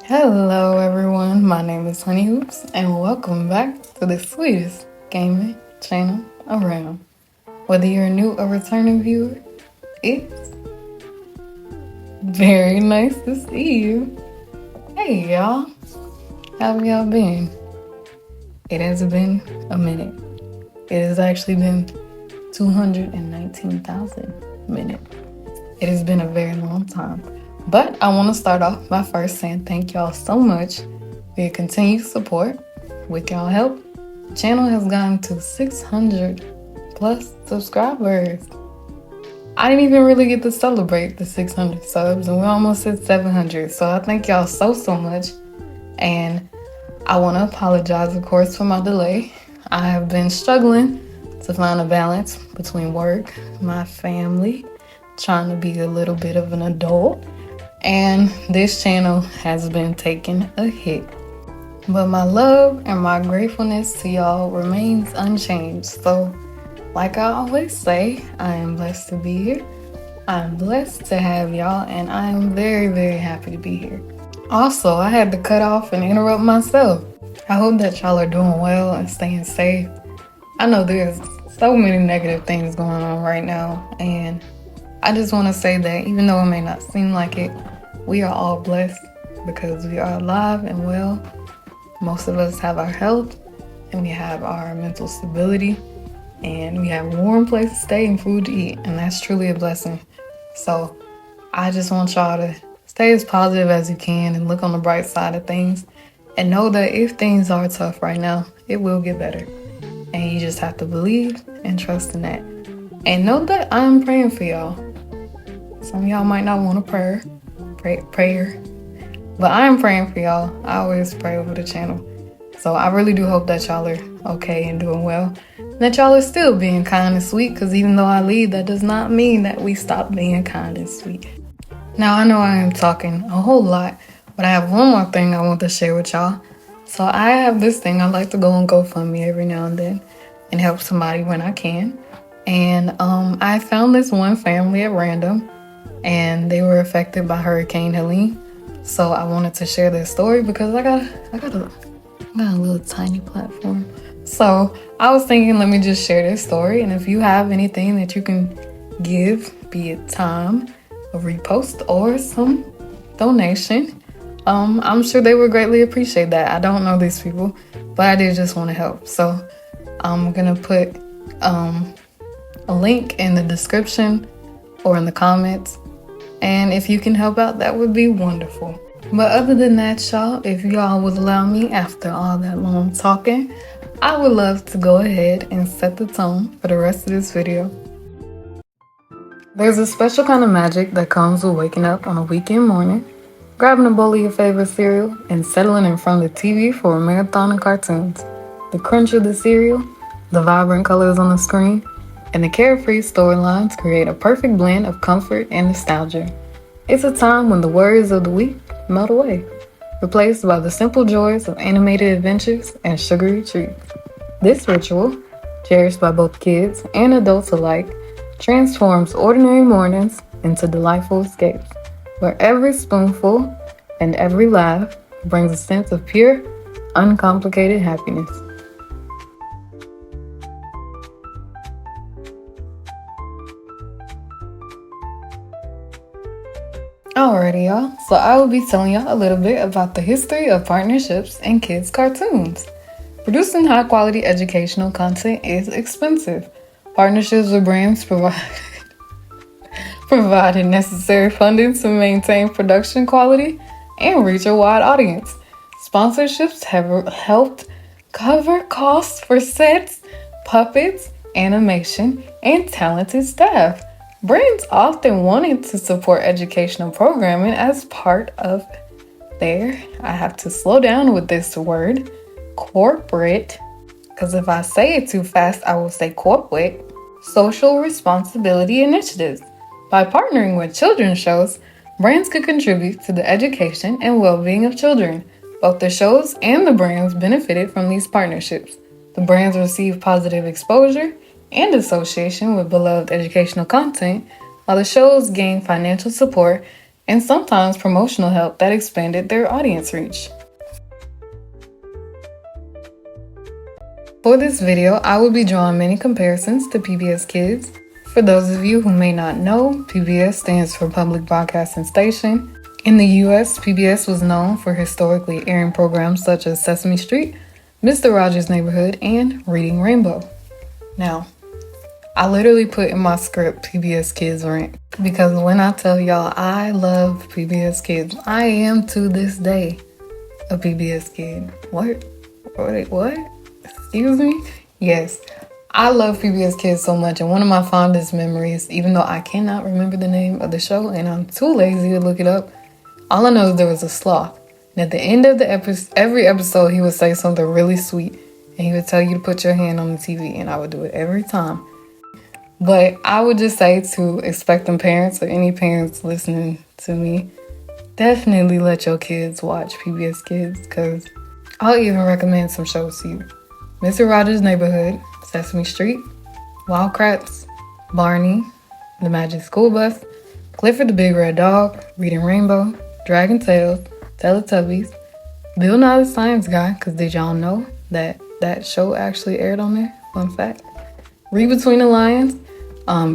Hello everyone, my name is Honey Hoops and welcome back to the sweetest gaming channel around. Whether you're a new or returning viewer, it's very nice to see you. Hey y'all, how have y'all been? It has been a minute. It has actually been 219,000 minutes. It has been a very long time. But I want to start off by first saying thank y'all so much for your continued support. With y'all help, the channel has gotten to 600 plus subscribers. I didn't even really get to celebrate the 600 subs and we're almost at 700. So I thank y'all so much. And I want to apologize, of course, for my delay. I have been struggling to find a balance between work, my family, trying to be a little bit of an adult, and this channel has been taking a hit. But my love and my gratefulness to y'all remains unchanged. So, like I always say, I am blessed to be here. I'm blessed to have y'all, and I am very happy to be here. Also, I had to cut off and interrupt myself. I hope that y'all are doing well and staying safe. I know there's so many negative things going on right now, and I just want to say that even though it may not seem like it, we are all blessed because we are alive and well. Most of us have our health, and we have our mental stability, and we have a warm place to stay and food to eat, and that's truly a blessing. So I just want y'all to stay as positive as you can and look on the bright side of things and know that if things are tough right now, it will get better. And you just have to believe and trust in that. And know that I'm praying for y'all. Some of y'all might not want a prayer, but I am praying for y'all. I always pray over the channel. So I really do hope that y'all are okay and doing well. And that y'all are still being kind and sweet, because even though I leave, that does not mean that we stop being kind and sweet. Now, I know I am talking a whole lot, but I have one more thing I want to share with y'all. So I have this thing. I like to go on GoFundMe every now and then and help somebody when I can. And I found this one family at random, and they were affected by Hurricane Helene. So I wanted to share their story because I got a little tiny platform. So I was thinking, let me just share this story. And if you have anything that you can give, be it time, a repost, or some donation, I'm sure they would greatly appreciate that. I don't know these people, but I did just want to help. So I'm gonna put a link in the description or in the comments. And if you can help out, that would be wonderful. But other than that, y'all, if y'all would allow me, after all that long talking, I would love to go ahead and set the tone for the rest of this video. There's a special kind of magic that comes with waking up on a weekend morning, grabbing a bowl of your favorite cereal, and settling in front of the TV for a marathon of cartoons. The crunch of the cereal, the vibrant colors on the screen, and the carefree storylines create a perfect blend of comfort and nostalgia. It's a time when the worries of the week melt away, replaced by the simple joys of animated adventures and sugary treats. This ritual, cherished by both kids and adults alike, transforms ordinary mornings into delightful escapes, where every spoonful and every laugh brings a sense of pure, uncomplicated happiness. Alrighty, y'all. So I will be telling y'all a little bit about the history of partnerships in kids' cartoons. Producing high-quality educational content is expensive. Partnerships with brands provided necessary funding to maintain production quality and reach a wide audience. Sponsorships have helped cover costs for sets, puppets, animation, and talented staff. Brands often wanted to support educational programming as part of their, I have to slow down with this word, corporate, because if I say it too fast, I will say corporate, social responsibility initiatives. By partnering with children's shows, brands could contribute to the education and well-being of children. Both the shows and the brands benefited from these partnerships. The brands received positive exposure and association with beloved educational content, while the shows gained financial support and sometimes promotional help that expanded their audience reach. For this video, I will be drawing many comparisons to PBS Kids. For those of you who may not know, PBS stands for Public Broadcasting Station. In the US, PBS was known for historically airing programs such as Sesame Street, Mr. Rogers' Neighborhood, and Reading Rainbow. Now, I literally put in my script PBS Kids rant because when I tell y'all I love PBS Kids, I am to this day a PBS kid. What? Excuse me? Yes, I love PBS Kids so much, and one of my fondest memories, even though I cannot remember the name of the show and I'm too lazy to look it up, all I know is there was a sloth. And at the end of every episode, he would say something really sweet, and he would tell you to put your hand on the TV, and I would do it every time. But I would just say to expectant parents or any parents listening to me, definitely let your kids watch PBS Kids, because I'll even recommend some shows to you. Mr. Rogers' Neighborhood, Sesame Street, Wild Kratts, Barney, The Magic School Bus, Clifford the Big Red Dog, Reading Rainbow, Dragon Tales, Teletubbies, Bill Nye the Science Guy, because did y'all know that show actually aired on there? Fun fact. Read Between the Lines,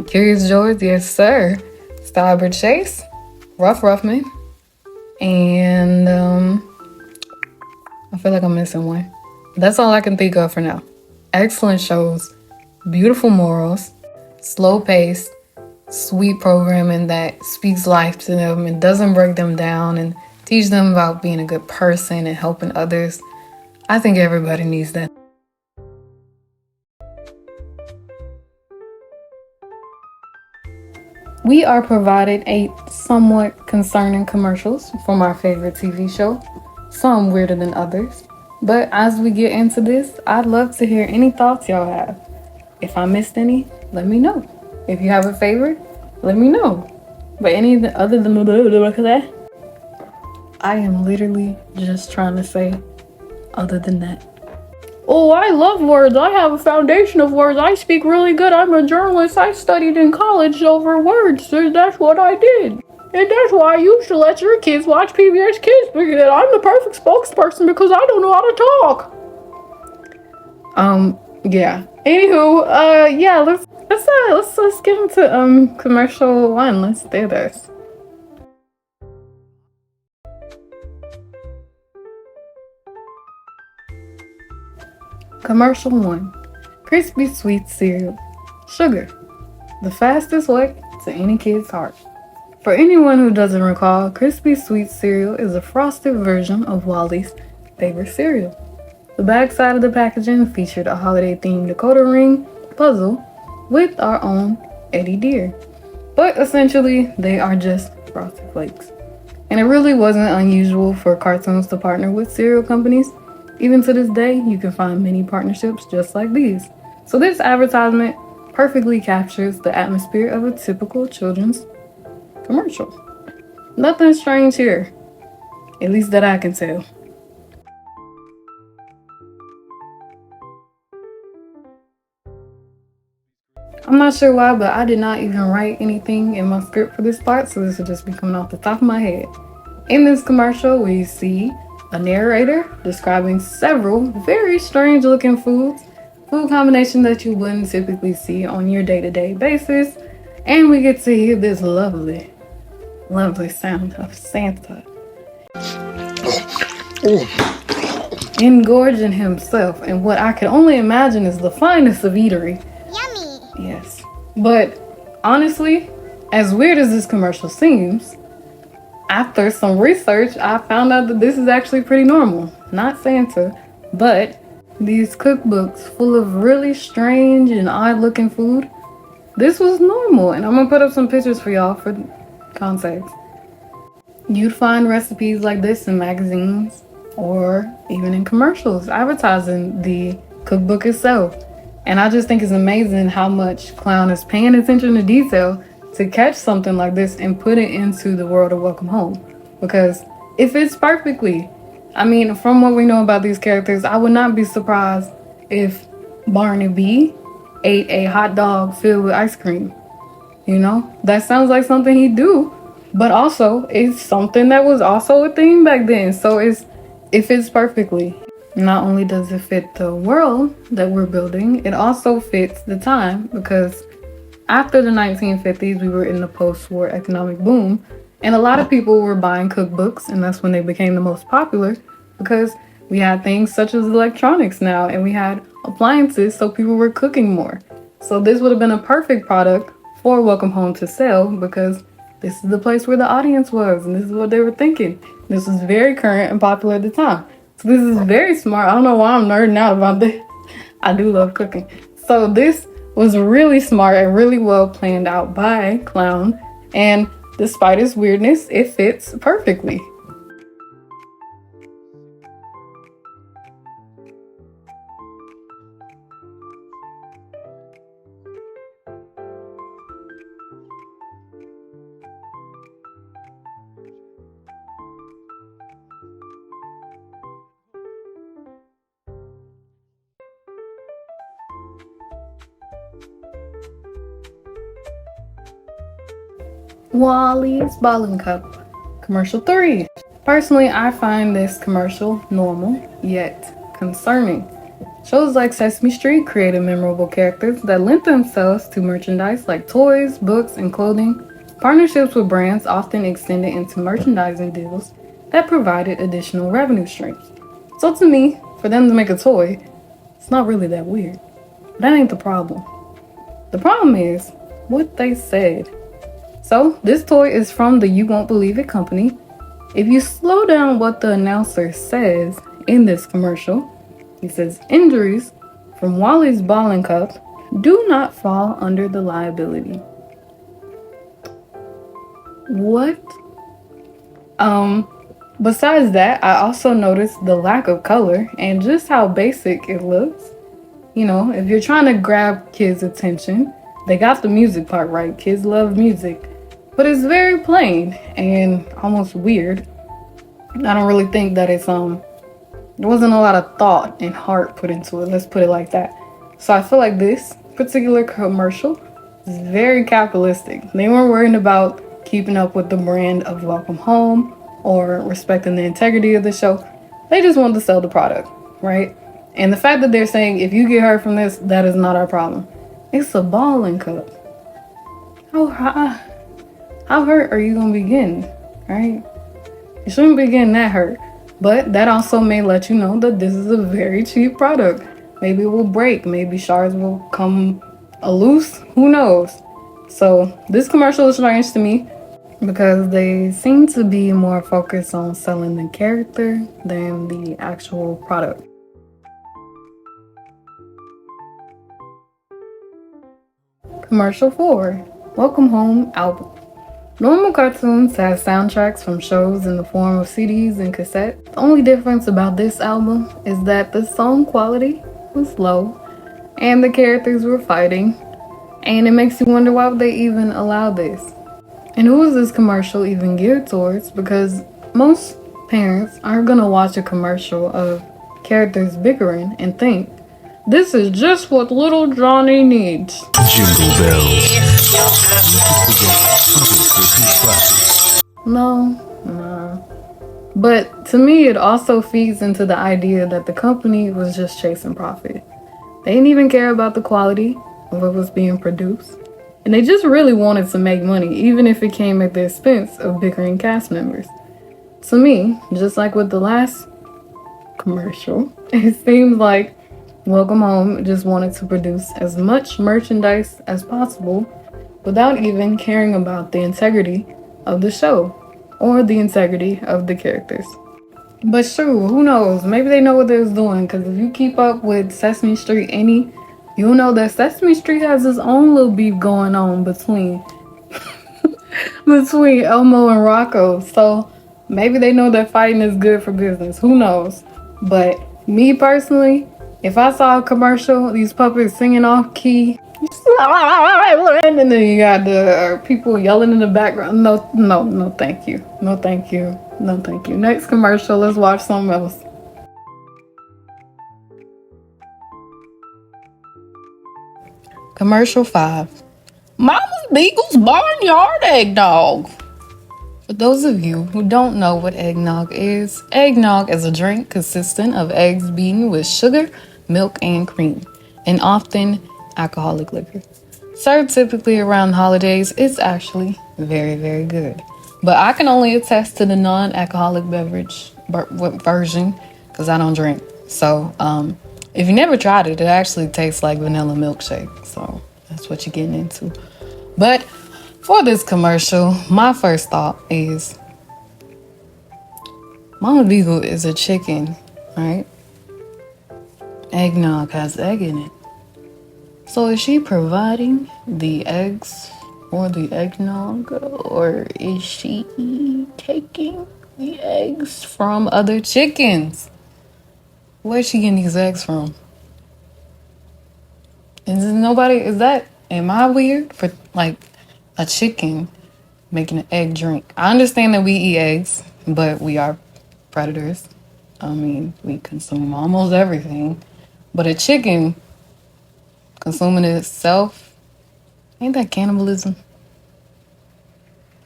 Curious George, yes sir, Starbird Chase, Ruffman, and I feel like I'm missing one. That's all I can think of for now. Excellent shows, beautiful morals, slow paced, sweet programming that speaks life to them and doesn't break them down and teach them about being a good person and helping others. I think everybody needs that. We are provided 8 somewhat concerning commercials from our favorite TV show, some weirder than others. But as we get into this, I'd love to hear any thoughts y'all have. If I missed any, let me know. If you have a favorite, let me know. But other than that, I am literally just trying to say other than that. Oh, I love words. I have a foundation of words. I speak really good. I'm a journalist. I studied in college over words. So that's what I did. And that's why you should let your kids watch PBS Kids, because I'm the perfect spokesperson because I don't know how to talk. Yeah. Anywho, yeah, let's get into commercial 1. Let's do this. Commercial 1. Crispy Sweet Cereal. Sugar. The fastest way to any kid's heart. For anyone who doesn't recall, Crispy Sweet Cereal is a frosted version of Wally's favorite cereal. The backside of the packaging featured a holiday-themed decoder ring puzzle with our own Eddie Deer. But essentially, they are just Frosted Flakes. And it really wasn't unusual for cartoons to partner with cereal companies. Even to this day, you can find many partnerships just like these. So this advertisement perfectly captures the atmosphere of a typical children's commercial. Nothing strange here, at least that I can tell. I'm not sure why, but I did not even write anything in my script for this part, so this will just be coming off the top of my head. In this commercial, we see a narrator describing several very strange looking food combinations that you wouldn't typically see on your day-to-day basis, and we get to hear this lovely sound of Santa engorging himself in what I can only imagine is the finest of eatery. Yummy! Yes. But honestly, as weird as this commercial seems, after some research, I found out that this is actually pretty normal. Not Santa, but these cookbooks full of really strange and odd-looking food. This was normal, and I'm gonna put up some pictures for y'all for context. You'd find recipes like this in magazines or even in commercials advertising the cookbook itself. And I just think it's amazing how much Clown is paying attention to detail to catch something like this and put it into the world of Welcome Home. Because it fits perfectly. I mean, from what we know about these characters, I would not be surprised if Barney B ate a hot dog filled with ice cream. You know, that sounds like something he'd do. But also, it's something that was also a thing back then. So it fits perfectly. Not only does it fit the world that we're building, it also fits the time because after the 1950s, we were in the post-war economic boom, and a lot of people were buying cookbooks, and that's when they became the most popular because we had things such as electronics now, and we had appliances, so people were cooking more. So this would have been a perfect product for Welcome Home to sell because this is the place where the audience was, and this is what they were thinking. This was very current and popular at the time. So this is very smart. I don't know why I'm nerding out about this. I do love cooking. So this was really smart and really well planned out by Clown, and despite its weirdness, it fits perfectly. Wally's Ballin' Cup. Commercial 3. Personally, I find this commercial normal, yet concerning. Shows like Sesame Street created memorable characters that lent themselves to merchandise like toys, books, and clothing. Partnerships with brands often extended into merchandising deals that provided additional revenue streams. So to me, for them to make a toy, it's not really that weird. That ain't the problem. The problem is what they said. So, this toy is from the You Won't Believe It company. If you slow down what the announcer says in this commercial, he says injuries from Wally's Ballin' Cup do not fall under the liability. What? Besides that, I also noticed the lack of color and just how basic it looks. You know, if you're trying to grab kids' attention, they got the music part right. Kids love music. But it's very plain and almost weird. I don't really think that there wasn't a lot of thought and heart put into it. Let's put it like that. So I feel like this particular commercial is very capitalistic. They weren't worried about keeping up with the brand of Welcome Home or respecting the integrity of the show. They just wanted to sell the product, right? And the fact that they're saying, if you get hurt from this, that is not our problem. It's a ballin' cup. How hurt are you gonna be getting, right? You shouldn't be getting that hurt. But that also may let you know that this is a very cheap product. Maybe it will break. Maybe shards will come loose. Who knows? So this commercial is strange to me because they seem to be more focused on selling the character than the actual product. Commercial 4. Welcome Home album. Normal cartoons have soundtracks from shows in the form of CDs and cassettes. The only difference about this album is that the song quality was low and the characters were fighting, and it makes you wonder why would they even allow this. And who is this commercial even geared towards? Because most parents aren't gonna watch a commercial of characters bickering and think, this is just what little Johnny needs. Jingle bells. No. But to me, it also feeds into the idea that the company was just chasing profit. They didn't even care about the quality of what was being produced. And they just really wanted to make money, even if it came at the expense of bickering cast members. To me, just like with the last commercial, it seems like Welcome Home just wanted to produce as much merchandise as possible without even caring about the integrity of the show or the integrity of the characters. But sure, who knows? Maybe they know what they was doing, because if you keep up with Sesame Street you'll know that Sesame Street has its own little beef going on between Elmo and Rocco. So maybe they know that fighting is good for business. Who knows? But me personally, if I saw a commercial, these puppets singing off key, and then you got the people yelling in the background. No, thank you. No, thank you. No, thank you. Next commercial, let's watch something else. Commercial 5. Mama's Beagle's Barnyard Egg Dog. For those of you who don't know what eggnog is a drink consisting of eggs beaten with sugar, milk, and cream, and often alcoholic liquor. Served typically around holidays, it's actually very, very good. But I can only attest to the non-alcoholic beverage version because I don't drink. So if you never tried it, it actually tastes like vanilla milkshake. So that's what you're getting into. But for this commercial, my first thought is Mama Beagle is a chicken, right? Eggnog has egg in it. So is she providing the eggs or the eggnog, or is she taking the eggs from other chickens? Where's she getting these eggs from? Am I weird for like a chicken making an egg drink? I understand that we eat eggs, but we are predators. I mean, we consume almost everything. But a chicken consuming it itself, ain't that cannibalism?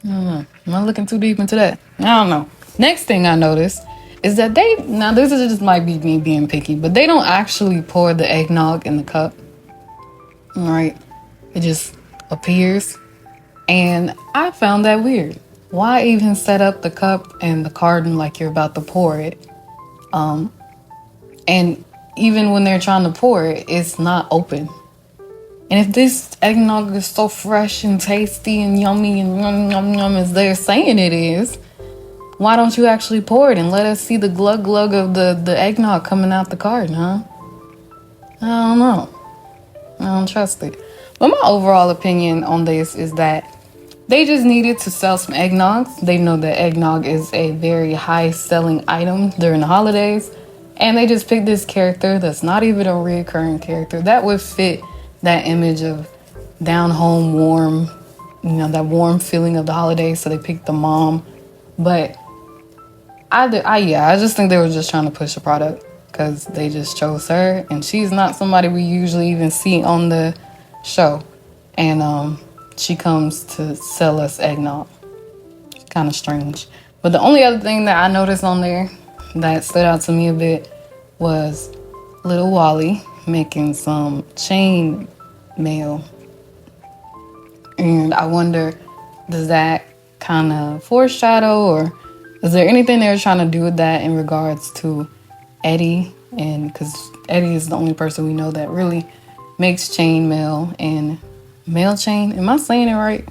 I don't know. Am I looking too deep into that? I don't know. Next thing I noticed is that now this is just might be me being picky, but they don't actually pour the eggnog in the cup. All right. It just appears. And I found that weird. Why even set up the cup and the carton like you're about to pour it? And even when they're trying to pour it, it's not open. And if this eggnog is so fresh and tasty and yummy and yum yum yum as they're saying it is, why don't you actually pour it and let us see the glug glug of the eggnog coming out the carton, huh? I don't know. I don't trust it. But my overall opinion on this is that they just needed to sell some eggnogs. They know that eggnog is a very high selling item during the holidays. And they just picked this character that's not even a reoccurring character that would fit that image of down home, warm, that warm feeling of the holidays. So they picked the mom. But I just think they were just trying to push a product because they just chose her. And she's not somebody we usually even see on the show. And she comes to sell us eggnog. Kind of strange. But the only other thing that I noticed on there that stood out to me a bit was little Wally making some chain mail. And I wonder, does that kind of foreshadow, or is there anything they were trying to do with that in regards to Eddie? And because Eddie is the only person we know that really makes chain mail and mail chain. Am I saying it right?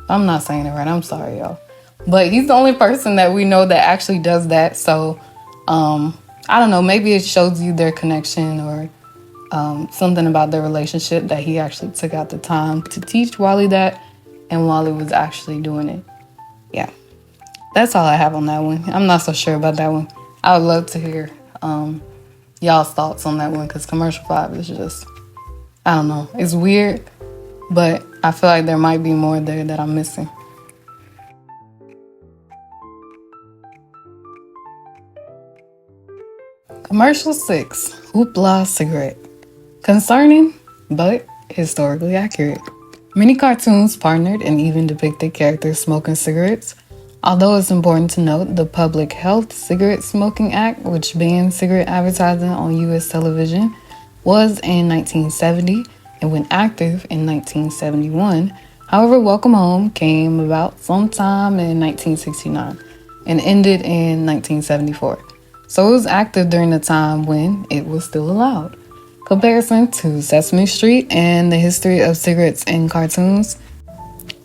I'm not saying it right. I'm sorry, y'all. But he's the only person that we know that actually does that. So, I don't know. Maybe it shows you their connection or something about their relationship that he actually took out the time to teach Wally that, and Wally was actually doing it. Yeah. That's all I have on that one. I'm not so sure about that one. I would love to hear y'all's thoughts on that one because Commercial 5 is just, I don't know. It's weird, but I feel like there might be more there that I'm missing. Commercial 6, Hoopla Cigarette. Concerning, but historically accurate. Many cartoons partnered and even depicted characters smoking cigarettes. Although it's important to note, the Public Health Cigarette Smoking Act, which banned cigarette advertising on U.S. television, was in 1970 and went active in 1971. However, Welcome Home came about sometime in 1969 and ended in 1974. So it was active during the time when it was still allowed. Comparison to Sesame Street and the history of cigarettes in cartoons.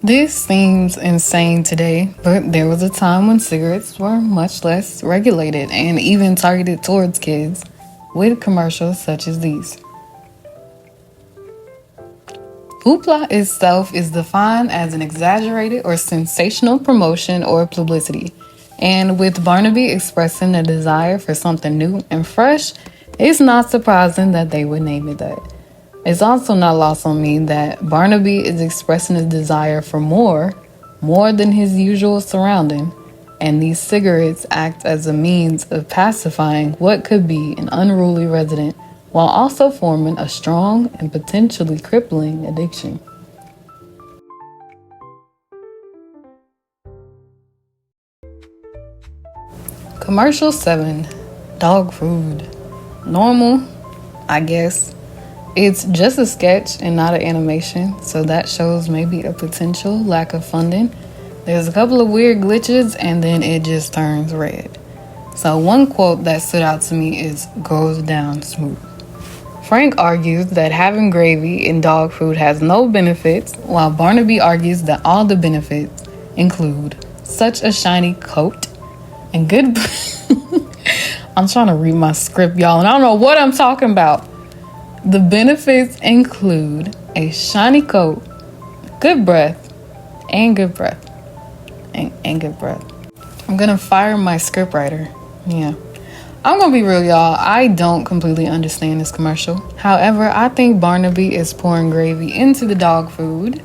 This seems insane today, but there was a time when cigarettes were much less regulated and even targeted towards kids with commercials such as these. Hoopla itself is defined as an exaggerated or sensational promotion or publicity. And with Barnaby expressing a desire for something new and fresh, it's not surprising that they would name it that. It's also not lost on me that Barnaby is expressing his desire for more than his usual surrounding, and these cigarettes act as a means of pacifying what could be an unruly resident while also forming a strong and potentially crippling addiction. Commercial 7. Dog food. Normal, I guess. It's just a sketch and not an animation, so that shows maybe a potential lack of funding. There's a couple of weird glitches and then it just turns red. So one quote that stood out to me is "goes down smooth." Frank argues that having gravy in dog food has no benefits, while Barnaby argues that all the benefits include such a shiny coat and good I'm trying to read my script, y'all, and I don't know what I'm talking about. The benefits include a shiny coat, good breath, and good breath. And good breath. I'm gonna fire my scriptwriter. Yeah. I'm gonna be real, y'all. I don't completely understand this commercial. However, I think Barnaby is pouring gravy into the dog food,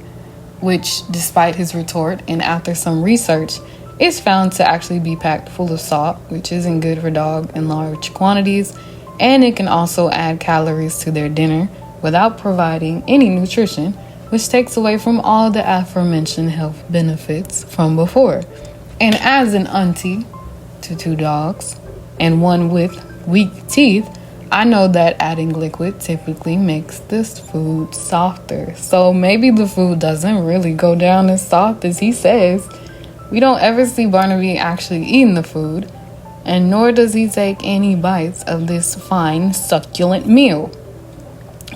which, despite his retort and after some research, is found to actually be packed full of salt, which isn't good for dogs in large quantities, and it can also add calories to their dinner without providing any nutrition, which takes away from all the aforementioned health benefits from before. And as an auntie to 2 dogs and one with weak teeth, I know that adding liquid typically makes this food softer. So maybe the food doesn't really go down as soft as he says. We don't ever see Barnaby actually eating the food, and nor does he take any bites of this fine, succulent meal.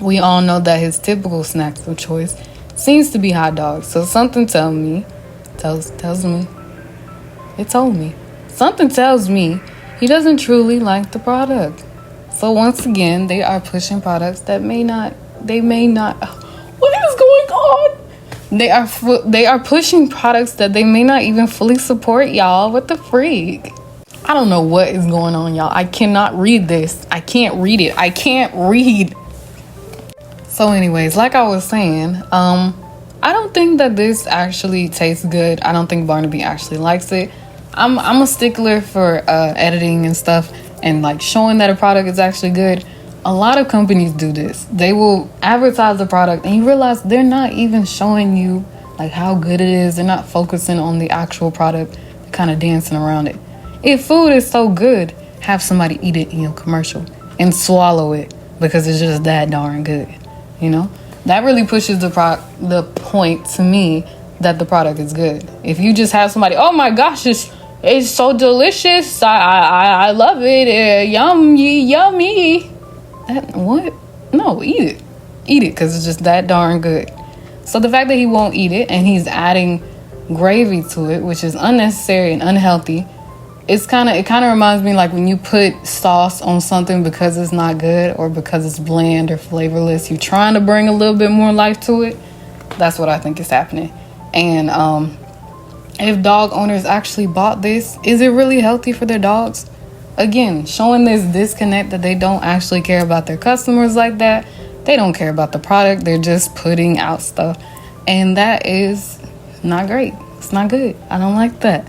We all know that his typical snacks of choice seems to be hot dogs, so something tells me, something tells me he doesn't truly like the product. So once again, they are pushing products that may not, what is going on? They are pushing products that they may not even fully support, y'all. What the freak? I don't know what is going on, y'all. I cannot read this. I can't read it. I can't read. So anyways, like I was saying, I don't think that this actually tastes good. I don't think Barnaby actually likes it. I'm a stickler for editing and stuff and like showing that a product is actually good. A lot of companies do this. They will advertise the product and you realize they're not even showing you like how good it is. They're not focusing on the actual product. They're kind of dancing around it. If food is so good, have somebody eat it in your commercial and swallow it because it's just that darn good. You know, that really pushes the point to me that the product is good. If you just have somebody, oh my gosh, it's so delicious. I love it. Yummy. What? No, eat it. Eat it because it's just that darn good. So the fact that he won't eat it and he's adding gravy to it, which is unnecessary and unhealthy, it kind of reminds me like when you put sauce on something because it's not good or because it's bland or flavorless, you're trying to bring a little bit more life to it. That's what I think is happening. And if dog owners actually bought this, is it really healthy for their dogs? Again, showing this disconnect that they don't actually care about their customers like that. They don't care about the product. They're just putting out stuff. And that is not great. It's not good. I don't like that.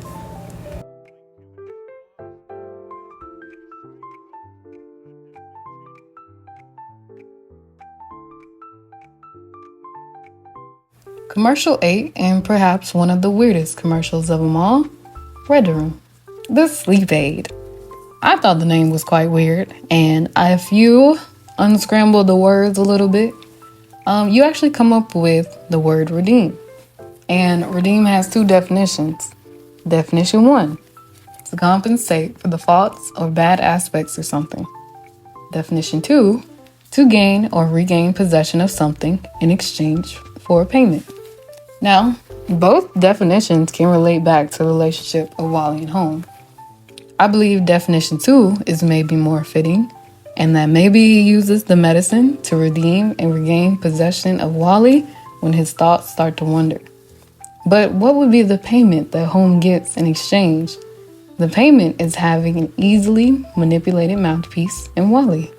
Commercial 8, and perhaps one of the weirdest commercials of them all, Red Room, the sleep aid. I thought the name was quite weird, and if you unscramble the words a little bit, you actually come up with the word redeem. And redeem has 2 definitions. Definition 1, to compensate for the faults or bad aspects of something. Definition 2, to gain or regain possession of something in exchange for a payment. Now, both definitions can relate back to the relationship of Wally and Home. I believe definition 2 is maybe more fitting, and that maybe he uses the medicine to redeem and regain possession of Wally when his thoughts start to wander. But what would be the payment that Home gets in exchange? The payment is having an easily manipulated mouthpiece in Wally.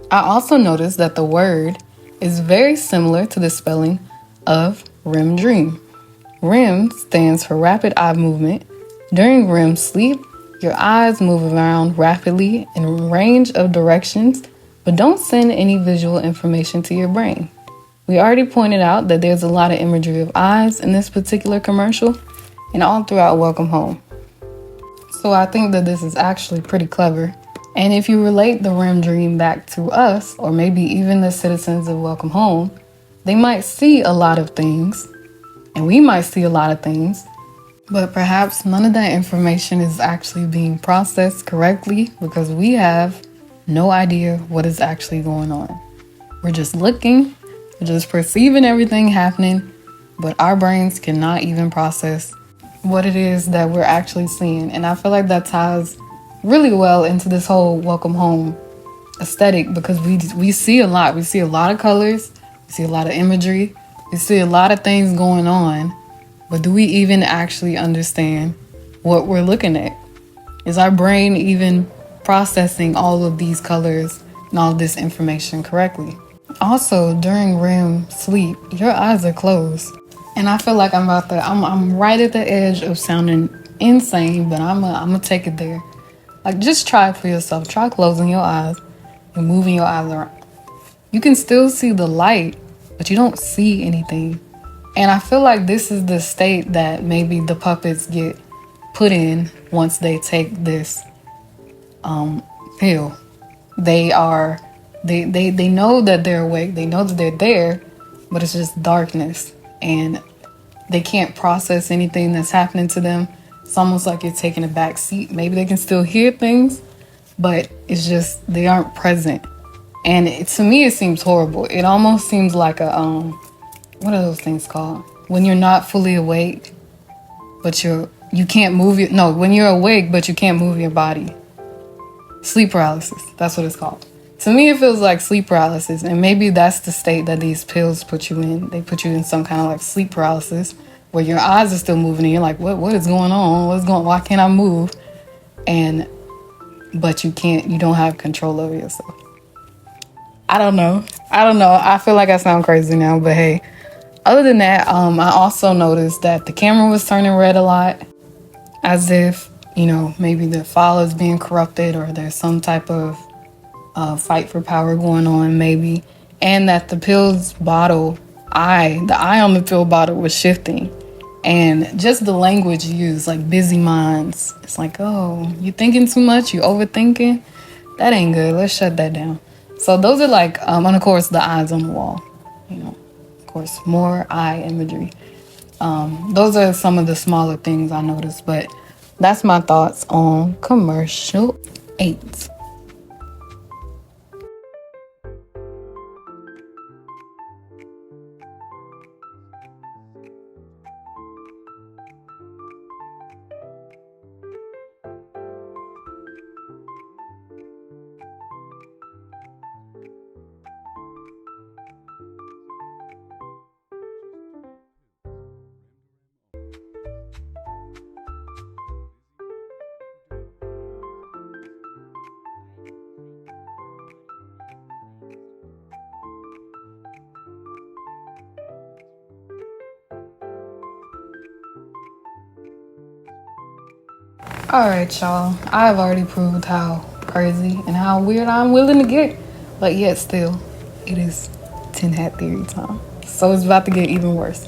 I also noticed that the word is very similar to the spelling of REM dream. REM stands for rapid eye movement. During REM sleep, your eyes move around rapidly in a range of directions, but don't send any visual information to your brain. We already pointed out that there's a lot of imagery of eyes in this particular commercial and all throughout Welcome Home. So I think that this is actually pretty clever. And if you relate the REM dream back to us, or maybe even the citizens of Welcome Home, they might see a lot of things, and we might see a lot of things, but perhaps none of that information is actually being processed correctly because we have no idea what is actually going on. We're just looking, we're just perceiving everything happening, but our brains cannot even process what it is that we're actually seeing. And I feel like that ties really well into this whole Welcome Home aesthetic because we see a lot. We see a lot of colors, we see a lot of imagery, we see a lot of things going on, but do we even actually understand what we're looking at? Is our brain even processing all of these colors and all this information correctly? Also, during REM sleep, your eyes are closed. And I feel like I'm right at the edge of sounding insane, but I'm gonna take it there. Like, just try it for yourself. Try closing your eyes and moving your eyes around. You can still see the light, but you don't see anything. And I feel like this is the state that maybe the puppets get put in once they take this pill. They know that they're awake, they know that they're there, but it's just darkness and they can't process anything that's happening to them. It's almost like you're taking a back seat. Maybe they can still hear things, but it's just they aren't present. And to me it seems horrible. It almost seems like a what are those things called? When you're not fully awake, but you can't move your no, when you're awake but you can't move your body. Sleep paralysis. That's what it's called. To me, it feels like sleep paralysis, and maybe that's the state that these pills put you in. They put you in some kind of like sleep paralysis where your eyes are still moving, and you're like, "What is going on? What's going? Why can't I move?" And but you can't. You don't have control over yourself. I don't know. I feel like I sound crazy now, but hey. Other than that, I also noticed that the camera was turning red a lot, as if maybe the file is being corrupted or there's some type of fight for power going on, maybe, and that the pill's bottle the eye on the pill bottle was shifting, and just the language used, like busy minds. It's like, oh, you thinking too much, you overthinking. That ain't good. Let's shut that down. So those are like, and of course the eyes on the wall. Of course, more eye imagery. Those are some of the smaller things I noticed, but that's my thoughts on commercial 8. Alright, y'all. I've already proved how crazy and how weird I'm willing to get, but yet still, it is tin hat theory time. So it's about to get even worse.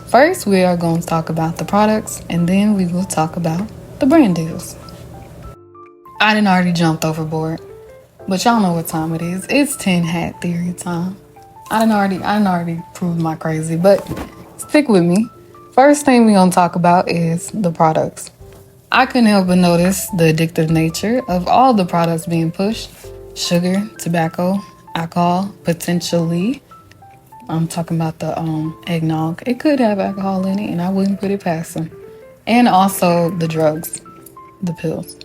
First, we are going to talk about the products, and then we will talk about the brand deals. I done already jumped overboard, but y'all know what time it is. It's tin hat theory time. I done already proved my crazy, but stick with me. First thing we gonna talk about is the products. I couldn't help but notice the addictive nature of all the products being pushed. Sugar, tobacco, alcohol, potentially. I'm talking about the eggnog. It could have alcohol in it, and I wouldn't put it past them. And also the drugs, the pills.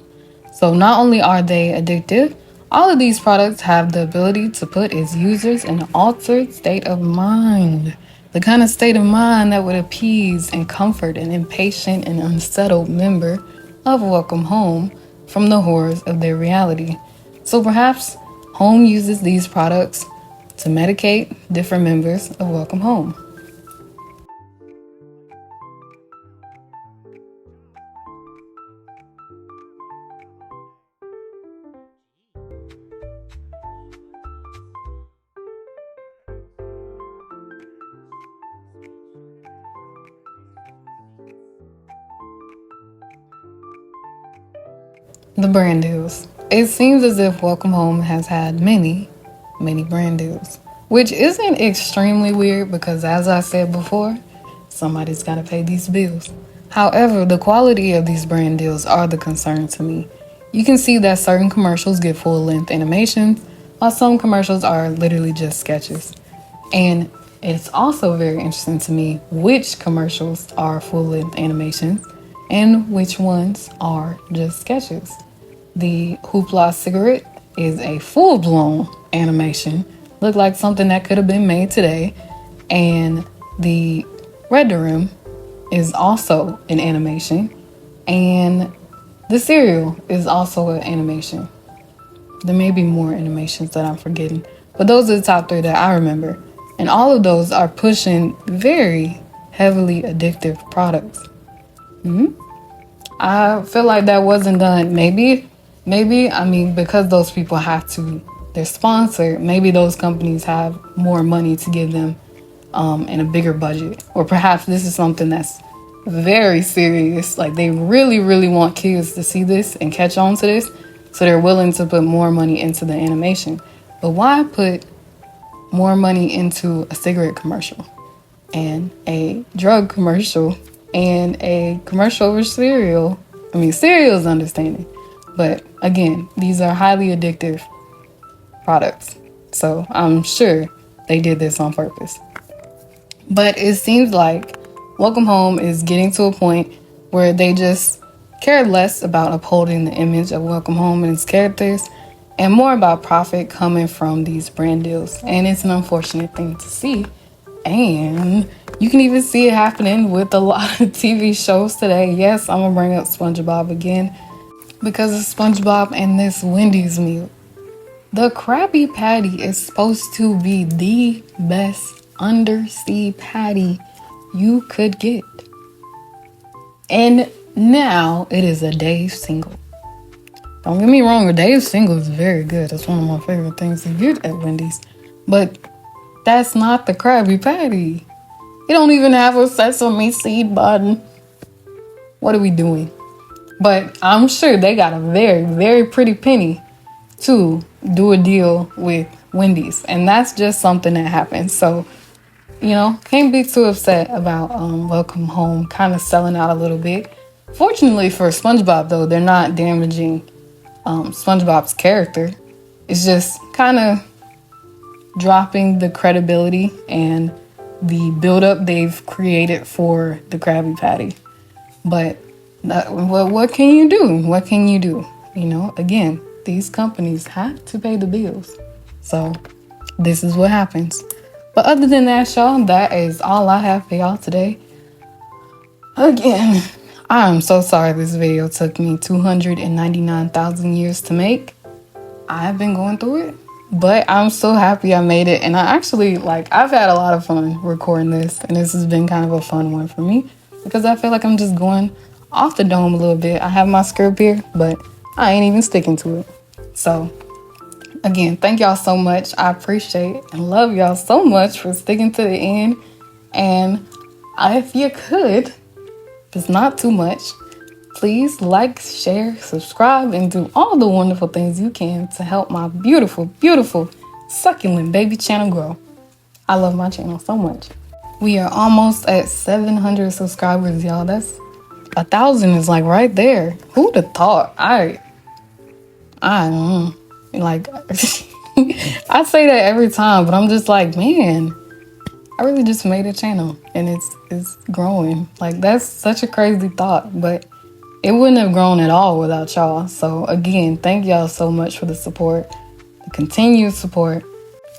So not only are they addictive, all of these products have the ability to put its users in an altered state of mind. The kind of state of mind that would appease and comfort an impatient and unsettled member of Welcome Home from the horrors of their reality. So perhaps Home uses these products to medicate different members of Welcome Home. The brand deals. It seems as if Welcome Home has had many, many brand deals, which isn't extremely weird because, as I said before, somebody's got to pay these bills. However, the quality of these brand deals are the concern to me. You can see that certain commercials get full-length animations, while some commercials are literally just sketches. And it's also very interesting to me which commercials are full-length animations and which ones are just sketches. The Hoopla cigarette is a full-blown animation, looked like something that could have been made today. And the Red Room is also an animation, and the cereal is also an animation. There may be more animations that I'm forgetting, but those are the top three that I remember. And all of those are pushing very heavily addictive products. I feel like that wasn't done. Maybe, I mean, because those people have to, they're sponsored, maybe those companies have more money to give them and a bigger budget. Or perhaps this is something that's very serious. Like they really, really want kids to see this and catch on to this. So they're willing to put more money into the animation. But why put more money into a cigarette commercial and a drug commercial and a commercial over cereal? I mean, cereal is understanding. But again, these are highly addictive products. So I'm sure they did this on purpose. But it seems like Welcome Home is getting to a point where they just care less about upholding the image of Welcome Home and its characters and more about profit coming from these brand deals. And it's an unfortunate thing to see. And you can even see it happening with a lot of TV shows today. Yes, I'm going to bring up SpongeBob again because of SpongeBob and this Wendy's meal. The Krabby Patty is supposed to be the best undersea patty you could get. And now it is a Dave single. Don't get me wrong, a Dave single is very good. It's one of my favorite things to get at Wendy's. But that's not the Krabby Patty. You don't even have a sesame seed bun. What are we doing? But I'm sure they got a very, very pretty penny to do a deal with Wendy's. And that's just something that happens. So, you know, can't be too upset about Welcome Home kind of selling out a little bit. Fortunately for SpongeBob, though, they're not damaging SpongeBob's character. It's just kind of dropping the credibility and the buildup they've created for the Krabby Patty. But what can you do? What can you do? You know, again, these companies have to pay the bills. So this is what happens. But other than that, y'all, that is all I have for y'all today. Again, I'm so sorry this video took me 299,000 years to make. I've been going through it, but I'm so happy I made it. And I actually, I've had a lot of fun recording this, and this has been kind of a fun one for me because I feel like I'm just going off the dome a little bit. I have my script here, but I ain't even sticking to it. So again, thank y'all so much. I appreciate and love y'all so much for sticking to the end. And if you could, if it's not too much, please like, share, subscribe, and do all the wonderful things you can to help my beautiful, beautiful, succulent baby channel grow. I love my channel so much. We are almost at 700 subscribers, y'all. That's 1,000 is like right there. Who'd have thought? I don't know. Like, I say that every time, but I'm just like, man, I really just made a channel and it's growing. Like, that's such a crazy thought, but it wouldn't have grown at all without y'all. So again, thank y'all so much for the support, the continued support.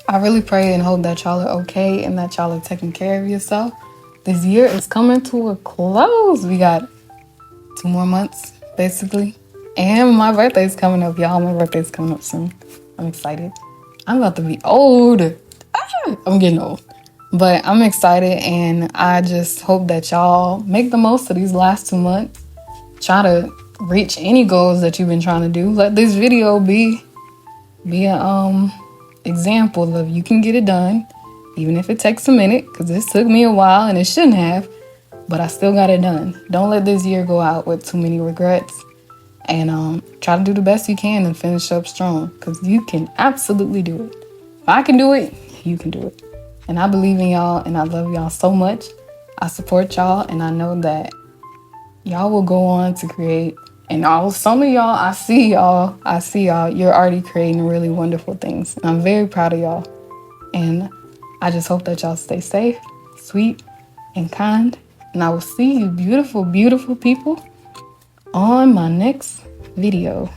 I really pray and hope that y'all are okay and that y'all are taking care of yourself. This year is coming to a close. We got 2 more months, basically. And my birthday's coming up, y'all. My birthday's coming up soon. I'm excited. I'm about to be old. I'm getting old. But I'm excited, and I just hope that y'all make the most of these last 2 months. Try to reach any goals that you've been trying to do. Let this video be an example of you can get it done, even if it takes a minute, because this took me a while, and it shouldn't have, but I still got it done. Don't let this year go out with too many regrets. and try to do the best you can and finish up strong, because you can absolutely do it. If I can do it, you can do it. And I believe in y'all, and I love y'all so much. I support y'all, and I know that y'all will go on to create. And some of y'all, I see y'all, you're already creating really wonderful things. And I'm very proud of y'all. And I just hope that y'all stay safe, sweet, and kind. And I will see you beautiful, beautiful people on my next video.